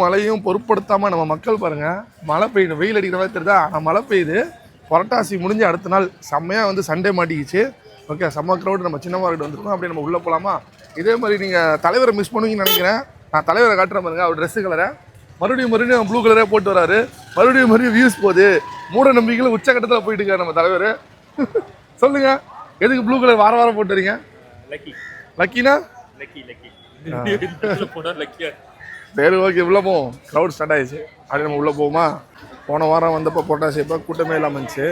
மழையும் பொருட்படுத்தாமல் நம்ம மக்கள் பாருங்கள், மழை பெய்யுது, வெயில் அடிக்கிற மாதிரி தெரியுதா, ஆனால் மழை பெய்யுது. புரட்டாசி முடிஞ்சு அடுத்த நாள் செம்மையாக வந்து சண்டே மாட்டிக்கிச்சு. ஓகே, செம்ம க்ரௌடு. நம்ம சின்ன மார்க்கெட் வந்துருக்கோம். அப்படியே நம்ம உள்ளே போகலாமா? இதே மாதிரி நீங்கள் தலைவரை மிஸ் பண்ணுவீங்கன்னு நினைக்கிறேன். நான் தலைவரை காட்டுறேன் பாருங்க. அவர் ட்ரெஸ்ஸு கலரை மறுபடியும் ப்ளூ கலரே போட்டு வராரு. மறுபடியும் வியூஸ் போகுது. மூட நம்பிக்கையில் உச்சக்கட்டத்தில் போயிட்டு இருக்காரு நம்ம தலைவர். சொல்லுங்க, எதுக்கு ப்ளூ கலர் வாரம் போட்டு வரீங்க? லக்கினா சரி, ஓகே, உள்ளே போவோம். க்ரௌட் ஸ்டார்ட் ஆயிடுச்சு. அப்படியே நம்ம உள்ளே போவோமா? போன வாரம் வந்தப்போ புரட்டாசி எப்போ கூட்டமே இல்லாமல் இருந்துச்சு.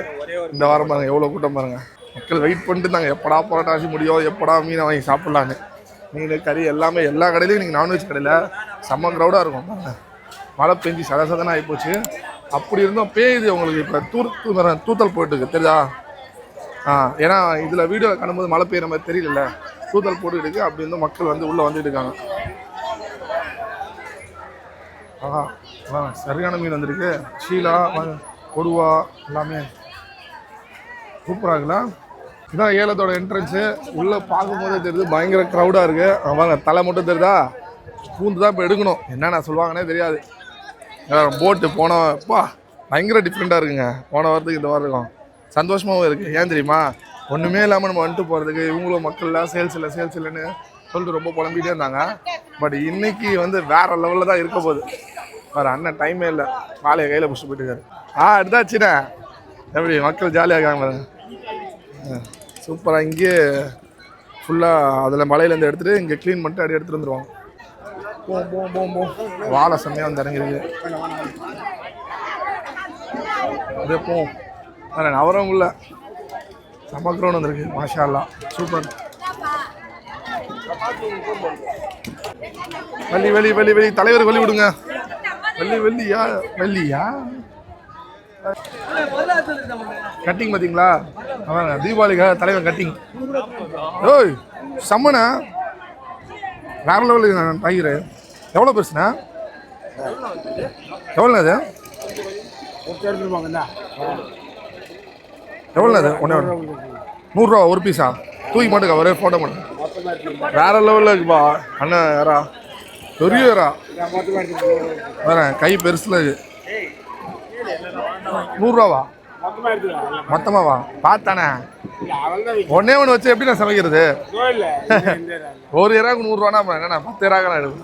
இந்த வாரம் பாருங்கள் எவ்வளோ கூட்டம் பாருங்கள். மக்கள் வெயிட் பண்ணிட்டு இருந்தாங்க, எப்படா புரட்டாசி முடியும், எப்படா மீனை வாங்கி சாப்பிட்லான்னு. மீன் கறி எல்லாமே எல்லா கடையிலையும் நீங்கள் நான்வெஜ் கடையில் செம்ம க்ரௌடாக இருக்கும். மழை பெஞ்சு சதசதனா ஆகிப்போச்சு. அப்படி இருந்தோம் பேயுது உங்களுக்கு. இப்போ தூத்தல் போயிட்டுருக்கு தெரியுதா? ஏன்னா இதில் வீடியோவில் காணும்போது மழை பெய்யுற மாதிரி தெரியல, தூத்தல் போட்டுக்கிட்டு இருக்கு. அப்படி இருந்தும் மக்கள் வந்து உள்ளே வந்துட்டு இருக்காங்க. சரியான மீன் வந்திருக்கு. ஷீலா, கொடுவா எல்லாமே சூப்பராக இருக்குல்ல. இதான் ஏலத்தோட என்ட்ரன்ஸு. உள்ளே பார்க்கும்போதே தெரியுது பயங்கர க்ரௌடாக இருக்குது. வாங்க, தலை மட்டும் தெரியுதா, பூந்து தான் இப்போ எடுக்கணும். என்னென்ன சொல்லுவாங்கன்னே தெரியாது. போட்டு போனப்பா பயங்கர டிஃப்ரெண்ட்டாக இருக்குங்க. போன வாரத்துக்கு இந்த வாரம் இருக்கும். சந்தோஷமாகவும் இருக்குது. ஏன் தெரியுமா? ஒன்றுமே இல்லாமல் நம்ம வந்துட்டு போகிறதுக்கு இவங்களும் மக்கள்லாம் சேல்ஸ் இல்லைன்னு சொல்லிட்டு ரொம்ப புலம்பிகிட்டே இருந்தாங்க. பட் இன்னைக்கு வந்து வேறு லெவலில் தான் இருக்க போகுது. வேறு அண்ணன் டைமே இல்லை, மாலையை கையில் பிடிச்சி போயிட்டுருக்காரு. எடுத்தாச்சுண்ணே. எப்படி மக்கள் ஜாலியாக இருக்காங்க பாருங்க. சூப்பராக. இங்கேயே ஃபுல்லாக அதில் மலையிலேருந்து எடுத்துகிட்டு இங்கே க்ளீன் பண்ணிட்டு அப்படியே எடுத்துகிட்டு வந்துடுவாங்க. போம் வாழை செம்மையாக வந்து இறங்கிருக்கு. அதே போம் அவரவங்கள செம்ம க்ரௌண்ட் வந்திருக்கு. மாஷா அல்லாஹ், சூப்பர். வெளி தலைவர் வெளி விடுங்க. வெள்ளியா கட்டிங் பார்த்தீங்களா? அதாங்க தீபாவளிக்காக தலைவர் கட்டிங். ஓய் செம்மண்ணா, வேற லெவலுக்கு டைகரு. எவ்வளோ பெருசுண்ணா? எவ்வளோண்ணா அது? எவ்வளோண்ணா அது? ஒன்றே 100 ரூபா ஒரு பீஸா? தூக்கி மாட்டுக்கா, ஒரே ஃபோட்டோ மட்டும். வேற லெவலில் இருக்குப்பா அண்ணன். யாரா பெரிய யாரா வரேன், கை பெருசுல இருக்கு. 100 ரூபாவா மொத்தமாவா? பார்த்தானே ஒன்னே ஒன்று வச்சு எப்படி நான் சமைக்கிறது? ஒரு இறாக்கு 100 ரூபானா என்னண்ணா 10 இறாக்கா எடுக்கும்?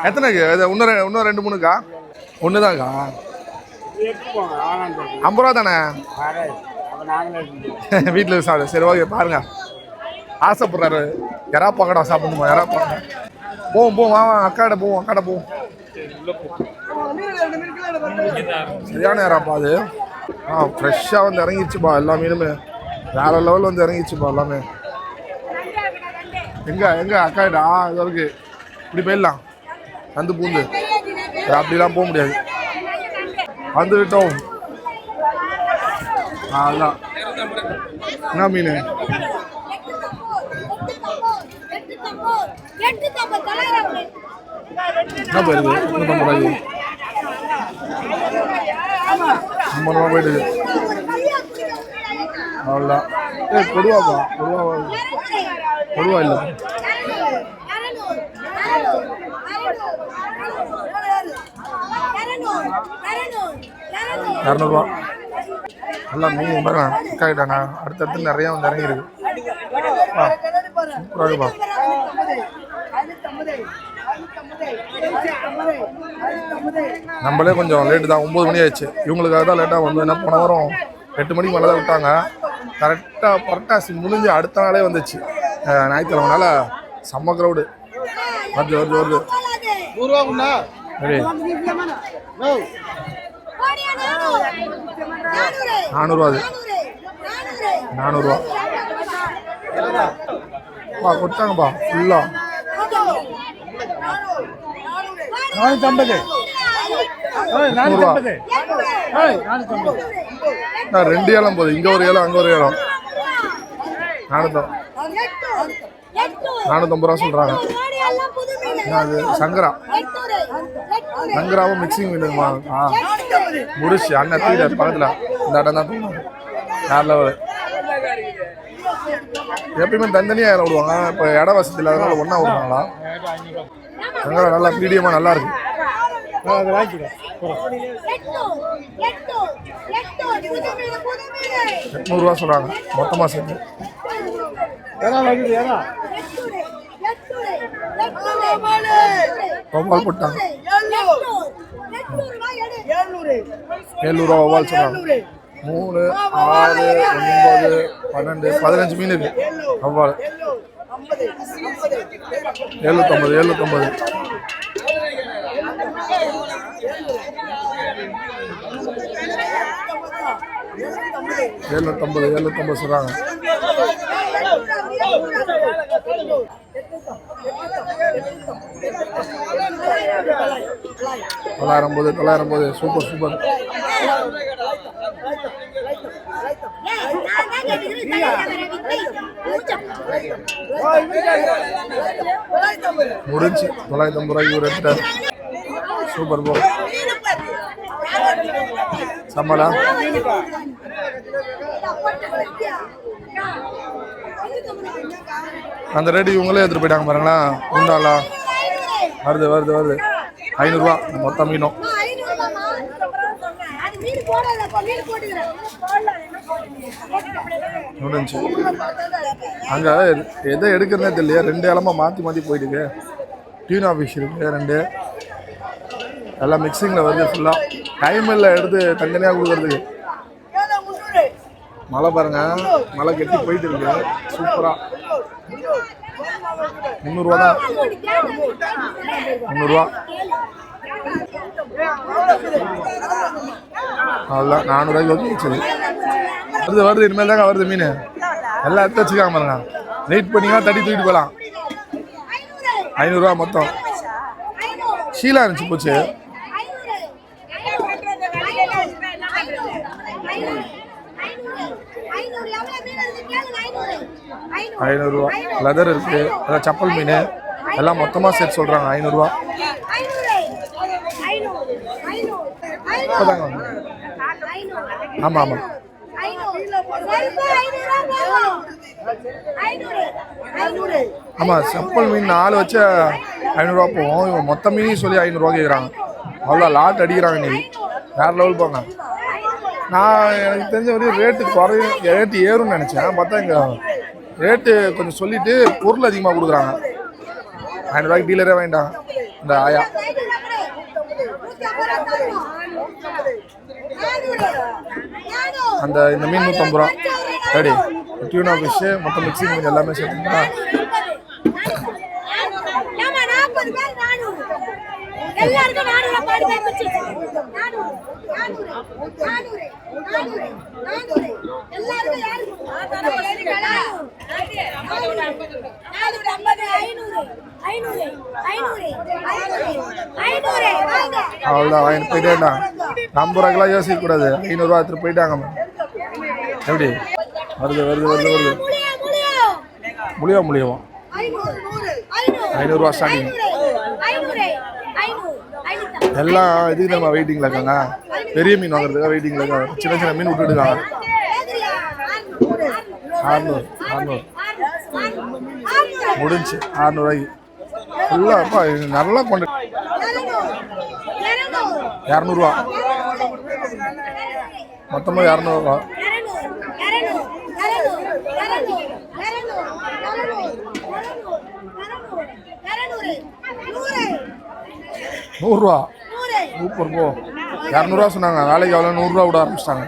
எத்தனைக்கு? இன்னும் 2-3க்கா? ஒன்று தான்க்கா? 50 ரூபா தானே வீட்டில் சாப்பிடு. சரி, ஓகே. பாருங்க, ஆசைப்படுறாரு எறா பக்கடா சாப்பிடணுமா? எறா பக்கடா போவோம். அக்காட போவோம். சரியான எறாப்பா அது. ஃப்ரெஷ்ஷாக வந்து இறங்கிடுச்சுப்பா. எல்லா மீனுமே வேற லெவலில் வந்து இறங்கிடுச்சுப்பா எல்லாமே. எங்க அக்காடா இது இருக்கு. இப்படி போயிடலாம், வந்து பூந்து அப்படிலாம் போக முடியாது. வந்து விட்டோம். அதுதான் என்ன மீன்? என்ன போயிருக்கு? 250 ரூபாய்க்கு 50 ரூபா போயிட்டு. அவ்வளோதான். கொடுவாப்பா, கொடுவா இல்லை. 200 ரூபா. எல்லாம் மீன் பாருங்க அக்காயிட்டாண்ணா. அடுத்தடுத்து நிறையா வந்து இறங்கிருக்கு. சூப்பராகப்பா. நம்மளே கொஞ்சம் லேட்டு தான், 9 மணி ஆயிடுச்சு. இவங்களுக்காக தான் லேட்டாக வந்து. என்ன போன வாரம் 8 மணிக்கு மேலே தான் விட்டாங்க. கரெக்டாக புரட்டாசி முடிஞ்சு அடுத்த நாளே வந்துச்சு, ஞாயிற்றுக்கிழமைனால. செம்ம க்ரௌடு. வருது. 400 ரூபா. 400 ரூபா கொடுத்தாங்கப்பா ஃபுல்லாக. 450. 2 ஏலம் போகுது. இங்கே ஒரு ஏலம், அங்கே ஒரு ஏலம். 450 ரூபா சொல்கிறாங்க. அது சங்கராவும் மிக்சிங் மீனுமா? முடிச்சு அண்ணன் தீர பக்கத்தில் இந்த இடம் தான் போகணும். வேற லெவலு. எப்பயுமே தனித்தனியாக இடம் விடுவாங்க. இப்போ இட வசதி இல்லாதனால ஒன்றா விடுவாங்களா? சங்கரா நல்லா மீடியமாக நல்லா இருக்கு. ₹800 சொல்றாங்க மொத்தமா சேர்த்து. வவ்வால் போட்டாங்க ₹700 வவ்வால் சொல்றாங்க. 3, 6, 9, 12, 15 மீன் இருக்கு வவ்வால். 750 சொல்றாங்க. 950 சூப்பர் சூப்பர். முடிஞ்சு ₹950 ஒரு எடுத்துட்டார். சூப்பர் போ சம்பளா. அந்த ரேட்டு இவங்களே எடுத்துட்டு போயிட்டாங்க பாருங்களா. உண்டாலா வருது வருது வருது ₹500 மொத்தம் மீனும். முடிஞ்சு அங்க எதை எடுக்கிறதே தெரியலையா. 2 இடமா மாற்றி போயிட்டு டியூனா ஃபிஷ் இருக்கு 2 எல்லாம் மிக்சிங்கில் வருது. ஃபுல்லாக டைம் இல்லை எடுத்து தனித்தனியாக கொடுக்குறதுக்கு. மழை பாருங்க, மழை கட்டி போயிட்டு இருக்கு சூப்பராக. ₹300 தான். ₹300 அவ்வளோதான். ₹400 வச்சுது. வருது வருது இனிமேல் தாங்க வருது மீன். எல்லாம் எடுத்து வச்சுக்காங்க பாருங்க. வெயிட் பண்ணிங்கன்னா தட்டி தூக்கிட்டு போகலாம். ₹500 மொத்தம். ஷீலா இருந்துச்சு போச்சு. ₹500 லெதர் இருக்கு, அதான் சப்பல் மீன் எல்லாம் மொத்தமாக சேர்த்து சொல்றாங்க ₹500. ஆமா ஆமா ஆமா சப்பல் மீன் 4 வச்சு ₹500 போகும். இவன் மொத்த மீனையும் சொல்லி ₹500 கேட்குறாங்க. அவ்வளோ லாட் அடிக்கிறாங்க. நீ வேற லெவல் போங்க. நான் எனக்கு தெரிஞ்ச வரையும் ரேட்டு குறையும், ரேட்டு ஏறும்னு நினச்சேன். பார்த்தா இங்கே ரேட்டு கொஞ்சம் சொல்லிட்டு பொருள் அதிகமாக கொடுக்குறாங்க. ₹500 டீலரே வேண்டாம் இந்த ஆயா. அந்த இந்த மீன் ₹150 ரெடி. டியூனா ஃபிஷ்ஷு மொத்தம் மிக்சிங் மீன் எல்லாமே சேர்த்துங்களா. அவ்வளோதான் வாங்கிட்டு போயிட்டேன்டா. ₹50 யோசிக்க கூடாது. ₹500 எடுத்துட்டு போயிட்டாங்க. எப்படி வருது வருது வருது வருது முடியவா ₹500 ஸ்டார்டிங். எல்லாம் இதுக்கு நம்ம வெயிட்டிங்கில் இருக்காங்க. பெரிய மீன் வாங்குறதுக்காக வெயிட்டிங்கில் இருக்காங்க. சின்ன சின்ன மீன் விட்டுட்டுருக்காங்க. 600 முடிஞ்சு ₹600 ஃபுல்லாக நல்லா கொண்டு ₹200 மொத்தமாக ₹200. ₹100 சூப்பர் போ. ₹200 சொன்னாங்க. நாளைக்கு அவ்வளோ ₹100 விட ஆரம்பிச்சிட்டாங்க.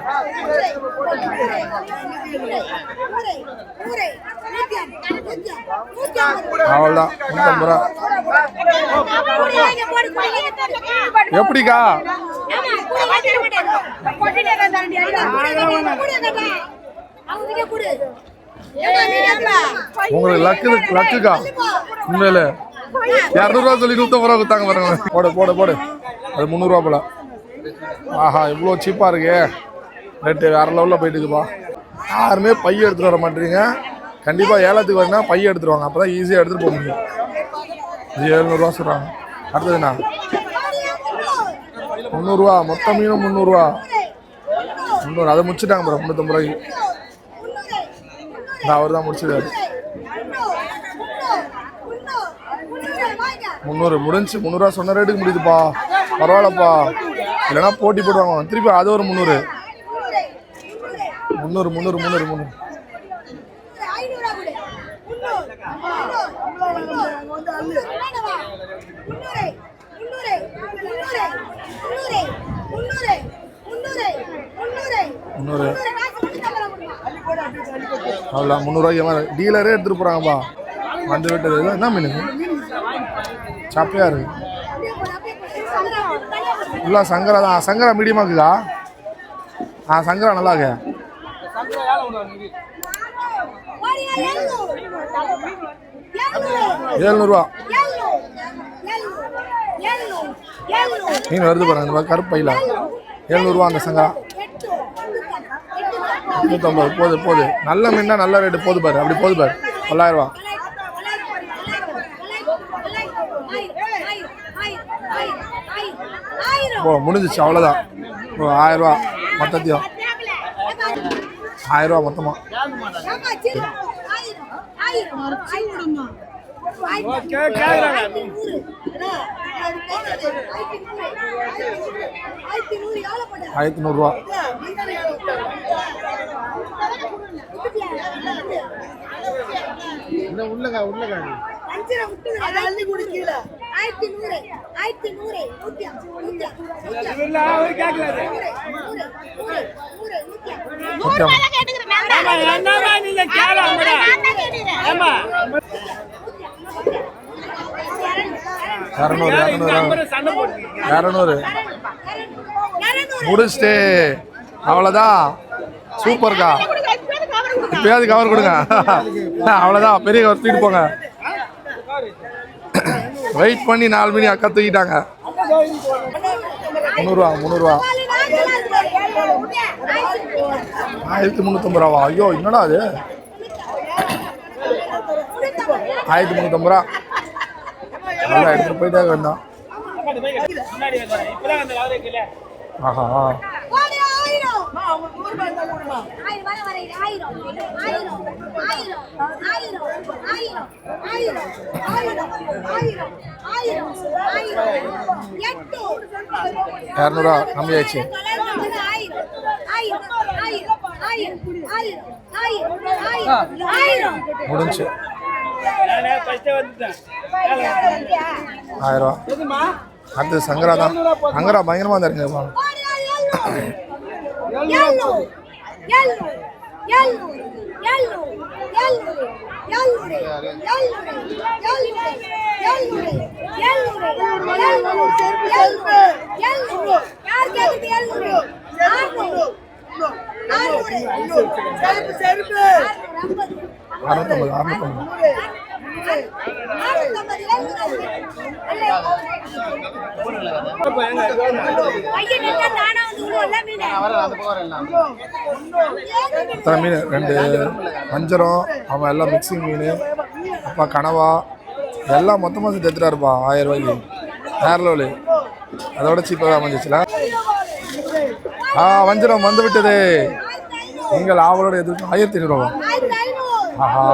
அவ்வளோதான் ₹150. எப்படிக்கா உங்களுக்கு லக்குக்கா உண்மையில ₹200 சொல்லி ₹150 கொடுத்தாங்க பாருங்க. போடு அது ₹300 போல. ஆஹா இவ்வளோ சீப்பாக இருக்கு. ரேட்டு வேற லெவலில் போயிட்டு இருக்குப்பா. யாருமே பைய எடுத்துகிட்டு வர மாட்டேறீங்க. கண்டிப்பாக ஏலத்துக்கு வரனா பைய எடுத்துட்டு வாங்க. அப்போ தான் ஈஸியாக எடுத்துகிட்டு போக முடியும். இது ₹700 சொல்கிறாங்க. அடுத்ததுண்ணா ₹300 மொத்தம் மீனும் ₹300. அதை முடிச்சுட்டாங்க ப்ரோ ₹350. அவர் தான் முடிச்சிருக்காரு. 300 முடிஞ்சு ₹300 சொன்ன ரேட்டுக்கு முடியுதுப்பா. பரவாயில்லப்பா, இல்லைன்னா போட்டி போடுவாங்க. திருப்பி அது ஒரு 300 300 300 300 300. அவ்வளோ 300 டீலரே எடுத்துட்டு போறாங்கப்பா. வந்து விட்டது என்ன மீன்? சப்பையா இருக்கு. இல்லை சங்கரா தான். சங்கரா மீடியமா இருக்குதா? சங்கரா நல்லா இருக்கு. 700 மீன் வருது பாருங்க. இந்த மாதிரி கருப்பையில் 700 அந்த சங்கரா. 850 போகுது. நல்ல மீன்னா நல்ல ரேட்டு போகுது பாரு. அப்படி போகுது பாரு. 900 முடிஞ்சிச்சு. அவ்வளோதான். 1000 மொத்தத்தையும் 1000 மொத்தமா. ₹1100. முடிச்சுட்டு அவ்வளோதான். சூப்பர்க்கா. இப்பயாவது கவர் கொடுங்க. அவ்வளோதான். பெரிய கவர் தூக்கிட்டு போங்க. வெயிட் பண்ணி 4 மணி அக்கா தூக்கிட்டாங்க. 300 1350. ஐயோ என்னடா அது? 1350. நல்லா எடுத்துட்டு போயிட்டே வேண்டாம். ஆஹா ₹200 கம்மியாச்சு. முடிஞ்சு 1000. அடுத்து சங்கரா தான். சங்கரா பயங்கரமா தான் இருக்குங்க. மீன் 2 வஞ்சரம், அவன் எல்லாம் மிக்சிங் மீன், அப்பா கனவா எல்லாம் மொத்தமாக சேர்த்து எடுத்துட்டாருப்பா. 1000 ரூபாய்க்கு வேற லெவலு. அதோட சீப்பாக அமைஞ்சிச்சுல. வஞ்சரம் வந்து விட்டது. நீங்கள் ஆவலோட எதிர்ப்பு 1500. ஆஹா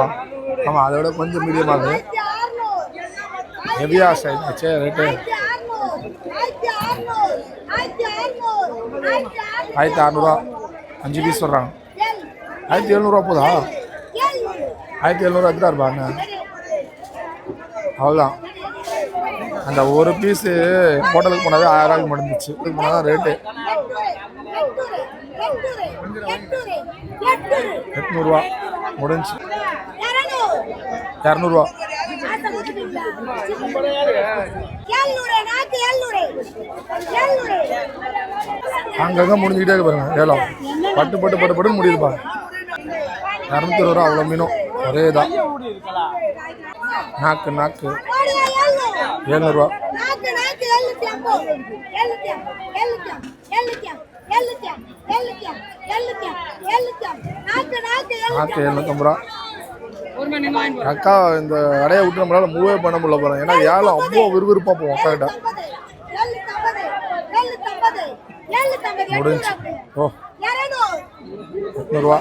ஆமாம், அதோட கொஞ்சம் மீடியமாக ஹெவியா ஆச்சு ரேட்டு. 1600. 5 பீஸ் சொல்கிறாங்க. 1700 போதா? 1700 எடுத்துட்டாருப்பா அண்ணன். அவ்வளோதான். அந்த ஒரு பீஸு ஹோட்டலுக்கு போனாவே 1000 ரூபாய்க்கு முடிஞ்சிச்சு. இதுக்கு போனால் தான் ரேட்டு 800 முடிஞ்சு. 200 அங்கங்க முடிஞ்சுக்கிட்டே இருக்கு பாருங்க. ஏலம் பட்டு பட்டு பட்டு பட்டு முடியுதுப்பா. 220 அவ்வளோ மீனும் ஒரே தான். நாக்கு நாக்கு 700. நாக்கு 750. அக்கா இந்த கடையை விட்டு நம்மளால மூவே பண்ண முடியல போறேன். ஏன்னா ஏலம் அவ்வளோ விறுவிறுப்பா போவோம் அக்கா கிட்ட. முடிஞ்சு. ஓ 800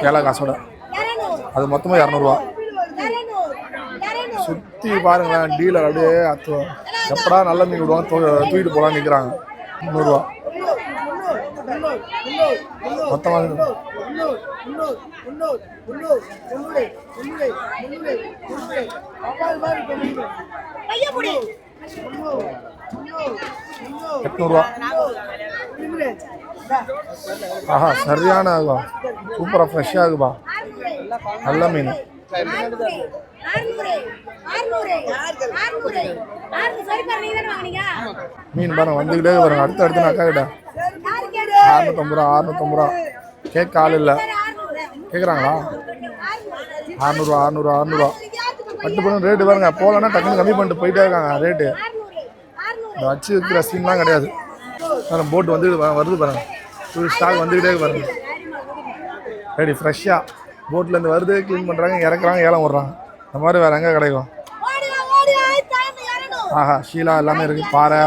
ஏழை காசோட. அது மொத்தமாக 200. சுற்றி பாருங்களேன். டீலர் அப்படியே அத்துவோம். எப்படா நல்ல மீன் விடுவாங்க தூக்கிட்டு போகலான்னு நிற்கிறாங்க. 300 ரூபா மொத்தமாக. எட்நூறுவா. ஆஹா சரியான ஆகும், சூப்பராக ஃப்ரெஷ்ஷாக இருக்குப்பா, நல்ல மீன். மீன் பாருங்க வந்துக்கிட்டே பாருங்க, அடுத்து அக்கா கிட்ட 650 ரூபா 650 ரூபா. கேட்க ஆள் இல்லை, கேட்குறாங்களா? 600 600 பட்டு பண்ணு ரேட்டு பாருங்க. போகலன்னா டக்குன்னு கம்மி பண்ணிட்டு போயிட்டே இருக்காங்க ரேட்டு. வச்சு வைக்கிற சீன்லாம் கிடையாது. போட்டு வந்து வருது பாருங்க, ஃபுல் ஸ்டாக் வந்துக்கிட்டே பாருங்க. ரெடி ஃப்ரெஷ்ஷாக போட்லேருந்து வருது, க்ளீன் பண்ணுறாங்க, இறக்குறாங்க, ஏலம் விட்றாங்க. இந்த மாதிரி வேறு எங்கே கிடைக்கும்? ஆஹா ஷீலா எல்லாமே இருக்குது. பாறை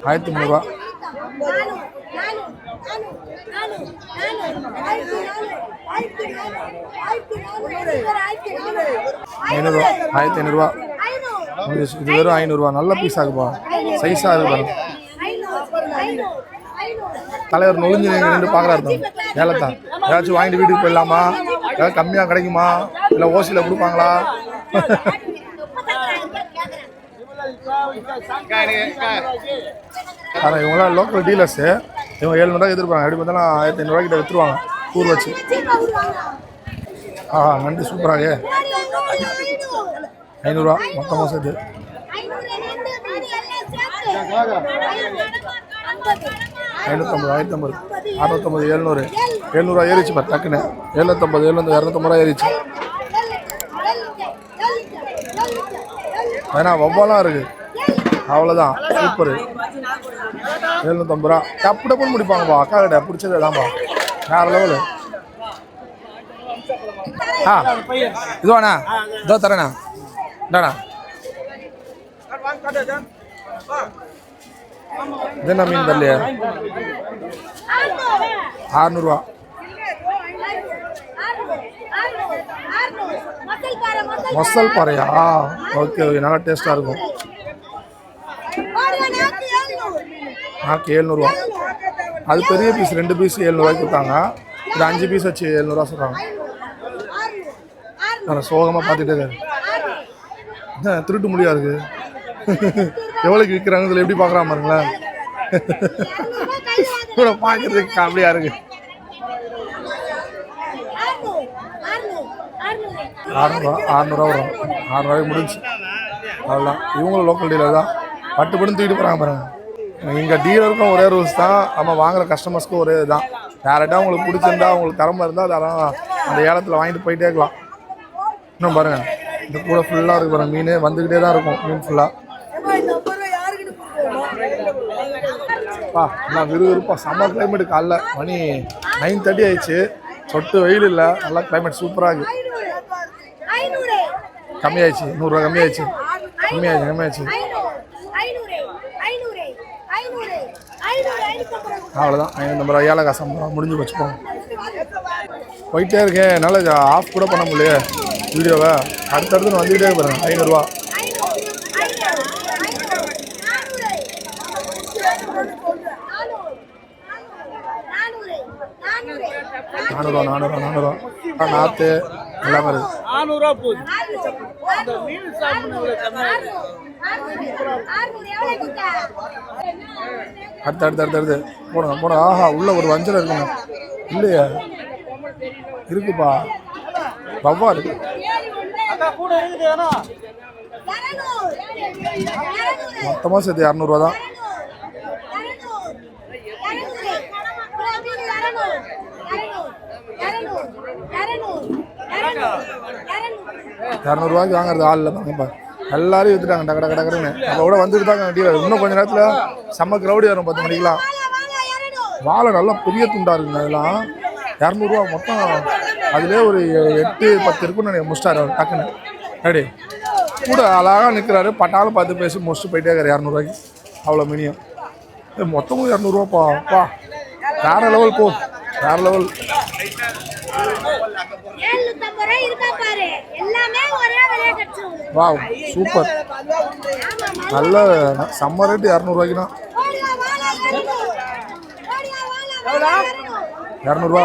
1300 ரூபா. 1500 ரூபா. இது வெறும் 500 ரூபா. நல்ல பீஸ் ஆகுப்பா, சைஸாக இருக்கு பாருங்க. தலைவர் நொழிஞ்சு நின்று பார்க்குறாரு ஏலத்தை. ஏதாச்சும் வாங்கிட்டு வீட்டுக்கு போயிடலாமா, ஏதாவது கம்மியாக கிடைக்குமா, இல்லை ஓசியில் கொடுப்பாங்களா? ஆனால் இவங்களாம் லோக்கல் டீலர்ஸு. இவங்க 700 எதிர்ப்பாங்க, எப்படி பார்த்தாலும் 1500 ரூபாய்க்கிட்ட விற்றுருவாங்க ஊர் வச்சு. ஆஹா நண்டு சூப்பராக 500 ரூபா மொத்தமாக சேர்த்து. 550 650 700 700 ஏறிச்சு பாரு டக்குன்னு. 750 250 ரூபா ஏறிச்சு. ஏன்னா ஒவ்வொன்றும் இருக்குது, அவ்வளோதான். சூப்பர் 750 ரூபா. டப்பு டப்புன்னு முடிப்பாங்கப்பா அக்கா கிட்ட, பிடிச்சது தான்ப்பா, வேறு லெவலு. இதுவாண்ணா இதோ தரேண்ணா, இந்தாண்ணா. இது என்ன மீன் தரலையே? 600 ரூபா. மசால் பாறையா? ஓகே நல்லா டேஸ்ட்டாக இருக்கும். நாக்கு 700 ரூபா. அது பெரிய பீஸ் 2 பீஸ் 700 ரூபாய்க்கு கொடுத்தாங்க. இது 5 பீஸ் வச்சு 700 ரூபா சொல்கிறாங்க. நான் சோகமாக பார்த்துட்டே இருக்கேன். திருட்டு முடியாது இருக்குது. எவ்வளோக்கு விற்கிறாங்க இதில் எப்படி பார்க்குறான் பாருங்களேன். கூட பார்க்குறதுக்கு காமெடியாக இருக்குது. 600 ரூபா வரும். 600 ரூபாய்க்கு முடிஞ்சு அவ்வளோதான். இவங்களும் லோக்கல் டீலர் தான், பட்டு பட்டு தூக்கிட்டு போகிறாங்க பாருங்க. இங்கே டீலருக்கும் ஒரே ரூல்ஸ் தான், நம்ம வாங்குகிற கஸ்டமர்ஸ்க்கும் ஒரே இதுதான். டேரெக்டாக உங்களுக்கு பிடிச்சிருந்தா, உங்களுக்கு திறமை இருந்தால் அதெல்லாம் அந்த ஏலத்தில் வாங்கிட்டு போயிட்டே இருக்கலாம். இன்னும் பாருங்கள் இந்த கூட ஃபுல்லாக இருக்கு பாருங்கள், மீன் வந்துக்கிட்டே தான் இருக்கும். மீன் ஃபுல்லாக நான் விறுவிறுப்பா. Summer climate. காலைல மணி 9:30 ஆயிடுச்சு, சொட்டு வெயில் இல்லை, நல்லா கிளைமேட் சூப்பராக இருக்குது. கம்மியாயிடுச்சு 100 ரூபா கம்மியாயிடுச்சு. அவ்வளோதான் 550 ரூபா. ஏலக்காய் சம்பளம் முடிஞ்சு வச்சுப்போம். போயிட்டே இருக்கேன், என்னால் ஆஃப் கூட பண்ண முடியல வீடியோவை. அடுத்தடுத்து வந்துக்கிட்டே பாருங்க. 500 ரூபா. 400 ரூபா. நாற்று எல்லாமே இருக்கு. 400 ரூபா போகுது. அடுத்து போடுங்க. ஆஹா உள்ள ஒரு வஞ்சல் இருக்குங்க. இல்லையா இருக்குப்பா, ரவ்வா இருக்கு. மொத்தமாக சேர்த்து 200 ரூபா தான். 200 ரூபாய்க்கு வாங்குறது ஆள் இல்லை பாருங்கப்பா. எல்லாரும் விற்றுட்டாங்க டக்கு டக்குன்னு. நம்ம கூட வந்துட்டு தாங்க டீலர். இன்னும் கொஞ்சம் நேரத்தில் செம்ம க்ரௌடி வரும் 10 மணிக்கெலாம். வாழை நல்லா பெரிய துண்டாக இருக்குங்க. அதெல்லாம் 200 ரூபா மொத்தம். அதுலேயே ஒரு 8-10 இருக்குன்னு நினைக்க முடிச்சிட்டாரு அவர் டக்குன்னு. ரெடி கூட அழகாக நிற்கிறாரு, பட்டாலும் பார்த்து பேசி முடிச்சுட்டு போயிட்டே இருக்காரு 200 ரூபாய்க்கு. அவ்வளோ மினியம். மொத்தமும் 200 ரூபாப்பா. வேறு லெவல் போ, வேறு லெவல். வாவ் சூப்பர், நல்ல செம்ம ரேட்டு. 200 200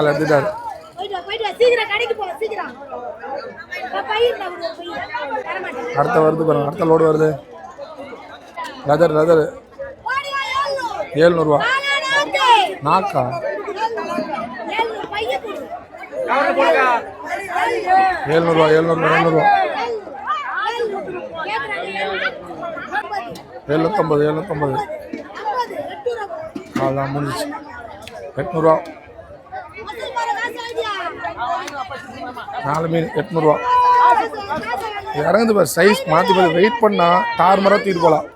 எடுத்துட்டாரு. அடுத்த வருது பாருங்க, அடுத்த லோடு வருது. லெதர் 700 நாக்கா 700 750 அதான் முடிஞ்சிச்சு. 800 4 மீன் 800 இறங்குது பாரு. சைஸ் மாற்றி பார்த்து வெயிட் பண்ணா தார்மரா தூக்கிட்டு போகலாம்.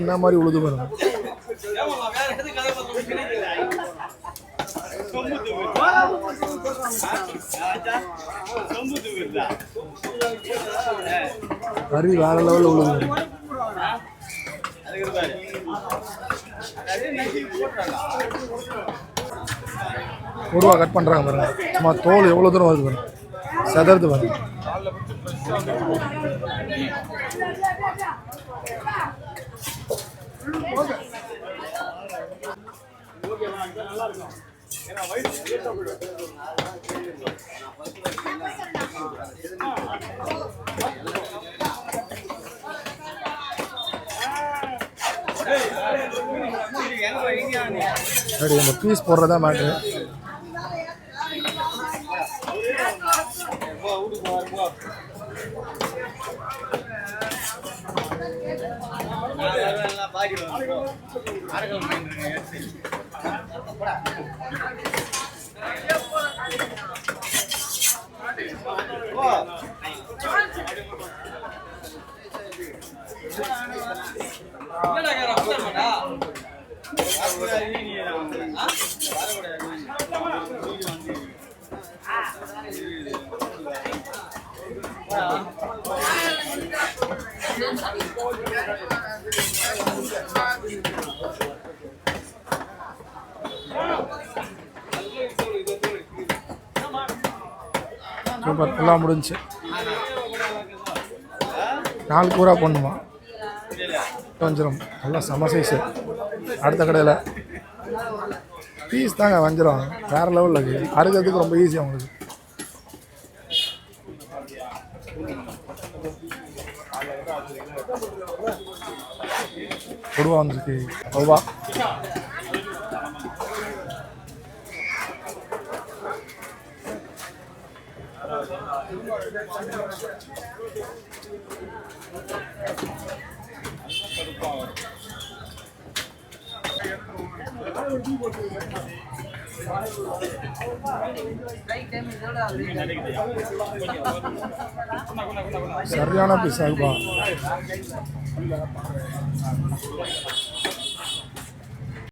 என்ன மாதிரி உழுது பாருங்க. கறி வேற லெவலில் உழுது. கொடுவா கட் பண்றாங்க பாருங்க. சும்மா தோல் எவ்வளவு தூரம் வருது பாருங்க, செதறது பாருங்க. சரி, இந்த பீஸ் போடுறதா மேட்ரு. சூப்பர், எல்லாம் முடிஞ்சு. 4 கூரா போடணுமா? வஞ்சிரம் நல்லா செம சைஸு. அடுத்த கடையில் பீஸ் தாங்க வஞ்சிரம் வேறு லெவலில் இருக்குது. அறுக்கிறதுக்கு ரொம்ப ஈஸி அவங்களுக்கு. கொடுவா வந்துருக்கு ரூபா. சரியான பீஸ் ஆகுப்பா.